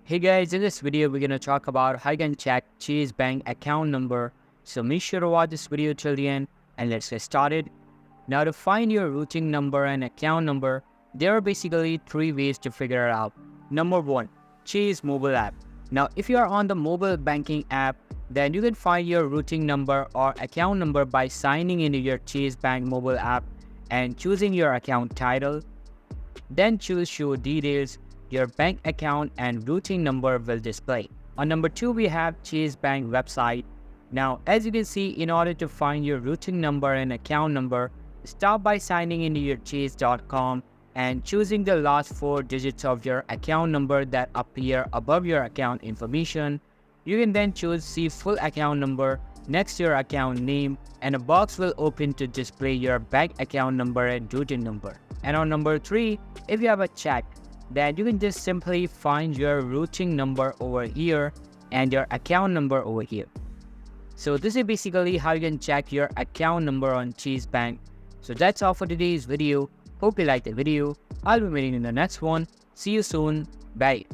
Hey guys, in this video we're gonna talk about how you can check Chase Bank account number. So make sure to watch this video till the end and let's get started. Now to find your routing number and account number, there are basically three ways to figure it out. Number one, Chase mobile app. Now if you are on the mobile banking app, then you can find your routing number or account number by signing into your Chase Bank mobile app and choosing your account title. Then choose show details. Your bank account and routing number will display. On number 2, we have Chase Bank website. Now, as you can see, in order to find your routing number and account number, start by signing into your chase.com and choosing the last 4 digits of your account number that appear above your account information. You can then choose see full account number next to your account name, and a box will open to display your bank account number and routing number. And on number 3, if you have a check, then you can just simply find your routing number over here and your account number over here. So this is basically how you can check your account number on Chase Bank. So that's all for today's video. Hope you liked the video. I'll be meeting in the next one. See you soon. Bye.